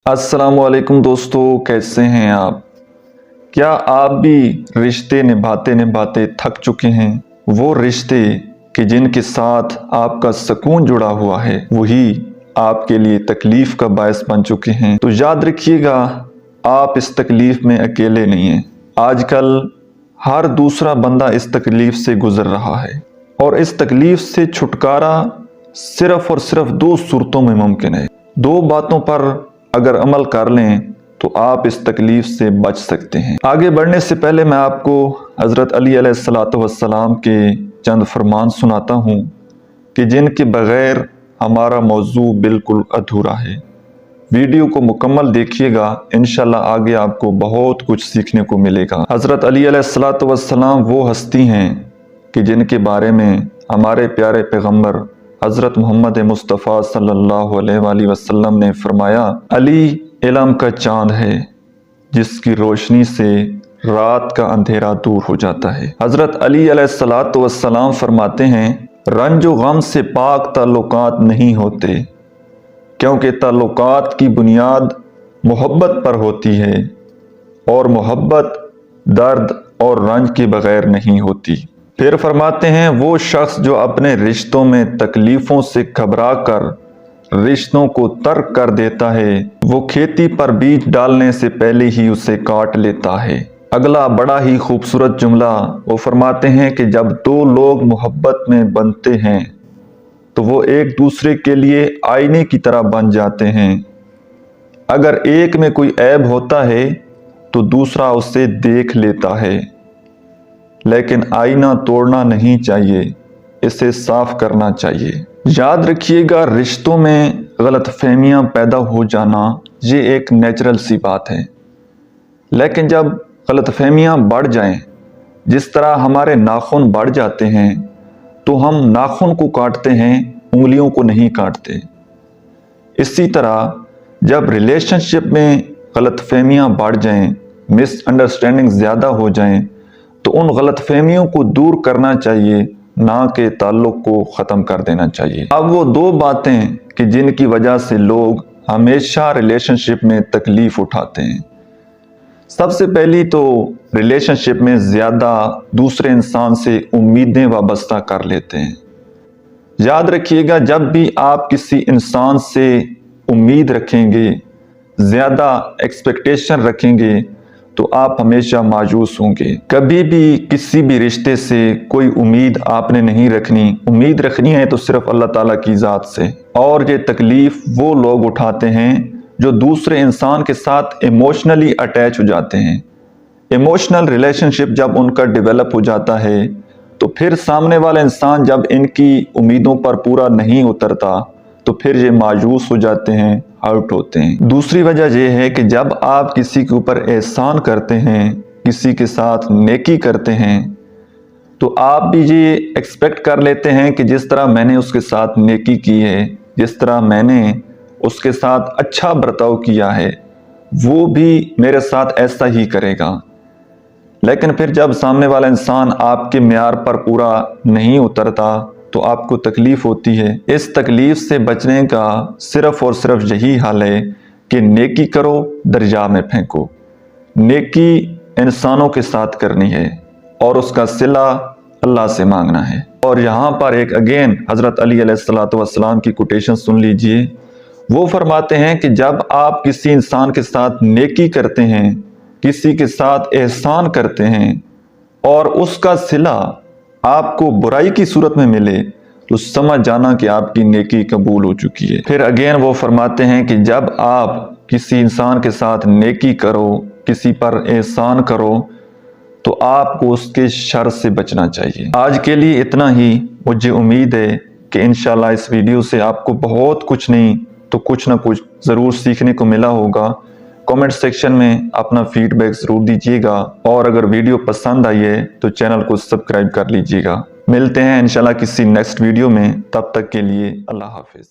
अस्सलाम वालेकुम दोस्तों, कैसे हैं आप? क्या आप भी रिश्ते निभाते निभाते थक चुके हैं? वो रिश्ते कि जिनके साथ आपका सुकून जुड़ा हुआ है वही आपके लिए तकलीफ का बायस बन चुके हैं। तो याद रखिएगा, आप इस तकलीफ में अकेले नहीं हैं। आजकल हर दूसरा बंदा इस तकलीफ से गुजर रहा है और इस तकलीफ से छुटकारा सिर्फ और सिर्फ दो सूरतों में मुमकिन है। दो बातों पर अगर अमल कर लें तो आप इस तकलीफ से बच सकते हैं। आगे बढ़ने से पहले मैं आपको हज़रत अली अलैहिस्सलाम के चंद फरमान सुनाता हूँ कि जिनके बग़ैर हमारा मौजू बिल्कुल अधूरा है। वीडियो को मुकम्मल देखिएगा, इंशाल्लाह आगे आपको बहुत कुछ सीखने को मिलेगा। हज़रत अली अलैहिस्सलाम वो हस्ती हैं कि जिनके बारे में हमारे प्यारे पैगम्बर हज़रत मोहम्मद मुस्तफ़ा सल्लल्लाहु अलैहि वसल्लम ने फरमाया, अली इल्म का चाँद है जिसकी रोशनी से रात का अंधेरा दूर हो जाता है। हज़रत अली अलैहिस्सलाम फरमाते हैं, रंजो गम से पाक ताल्लुकात नहीं होते, क्योंकि ताल्लुकात की बुनियाद मोहब्बत पर होती है और मोहब्बत दर्द और रंज के बगैर नहीं होती। फिर फरमाते हैं, वो शख्स जो अपने रिश्तों में तकलीफ़ों से घबरा कर रिश्तों को तर्क कर देता है, वो खेती पर बीज डालने से पहले ही उसे काट लेता है। अगला बड़ा ही खूबसूरत जुमला वो फरमाते हैं कि जब दो लोग मोहब्बत में बनते हैं तो वो एक दूसरे के लिए आईने की तरह बन जाते हैं। अगर एक में कोई ऐब होता है तो दूसरा उसे देख लेता है, लेकिन आईना तोड़ना नहीं चाहिए, इसे साफ करना चाहिए। याद रखिएगा, रिश्तों में गलतफहमियां पैदा हो जाना ये एक नेचुरल सी बात है, लेकिन जब गलतफहमियां बढ़ जाएं, जिस तरह हमारे नाखून बढ़ जाते हैं तो हम नाखून को काटते हैं, उंगलियों को नहीं काटते। इसी तरह जब रिलेशनशिप में गलतफहमियां बढ़ जाएं, मिसअंडरस्टैंडिंग ज़्यादा हो जाएं, तो उन गलतफहमियों को दूर करना चाहिए, ना कि ताल्लुक़ को ख़त्म कर देना चाहिए। अब वो दो बातें कि जिनकी वजह से लोग हमेशा रिलेशनशिप में तकलीफ़ उठाते हैं। सबसे पहली तो रिलेशनशिप में ज़्यादा दूसरे इंसान से उम्मीदें वाबस्ता कर लेते हैं। याद रखिएगा, जब भी आप किसी इंसान से उम्मीद रखेंगे, ज़्यादा एक्सपेक्टेशन रखेंगे, तो आप हमेशा मायूस होंगे। कभी भी किसी भी रिश्ते से कोई उम्मीद आपने नहीं रखनी। उम्मीद रखनी है तो सिर्फ अल्लाह ताला की ज़ात से। और ये तकलीफ़ वो लोग उठाते हैं जो दूसरे इंसान के साथ इमोशनली अटैच हो जाते हैं। इमोशनल रिलेशनशिप जब उनका डेवलप हो जाता है तो फिर सामने वाला इंसान जब इनकी उम्मीदों पर पूरा नहीं उतरता तो फिर ये मायूस हो जाते हैं, हर्ट होते हैं। दूसरी वजह यह है कि जब आप किसी के ऊपर एहसान करते हैं, किसी के साथ नेकी करते हैं, तो आप भी ये एक्सपेक्ट कर लेते हैं कि जिस तरह मैंने उसके साथ नेकी की है, जिस तरह मैंने उसके साथ अच्छा बर्ताव किया है, वो भी मेरे साथ ऐसा ही करेगा। लेकिन फिर जब सामने वाला इंसान आपके म्यार पर पूरा नहीं उतरता तो आपको तकलीफ़ होती है। इस तकलीफ़ से बचने का सिर्फ़ और सिर्फ यही हल है कि नेकी करो, दरिया में फेंको। नेकी इंसानों के साथ करनी है और उसका सिला अल्लाह से मांगना है। और यहाँ पर एक अगेन हज़रत अली अलैहिस्सलाम की कोटेशन सुन लीजिए। वो फरमाते हैं कि जब आप किसी इंसान के साथ नेकी करते हैं, किसी के साथ एहसान करते हैं और उसका सिला आपको बुराई की सूरत में मिले, तो समझ जाना कि आपकी नेकी कबूल हो चुकी है। फिर अगेन वो फरमाते हैं कि जब आप किसी इंसान के साथ नेकी करो, किसी पर एहसान करो, तो आपको उसके शर से बचना चाहिए। आज के लिए इतना ही। मुझे उम्मीद है कि इंशाल्लाह इस वीडियो से आपको बहुत कुछ नहीं तो कुछ ना कुछ ज़रूर सीखने को मिला होगा। कमेंट सेक्शन में अपना फीडबैक ज़रूर दीजिएगा और अगर वीडियो पसंद आई है तो चैनल को सब्सक्राइब कर लीजिएगा। मिलते हैं इंशाल्लाह किसी नेक्स्ट वीडियो में, तब तक के लिए अल्लाह हाफिज़।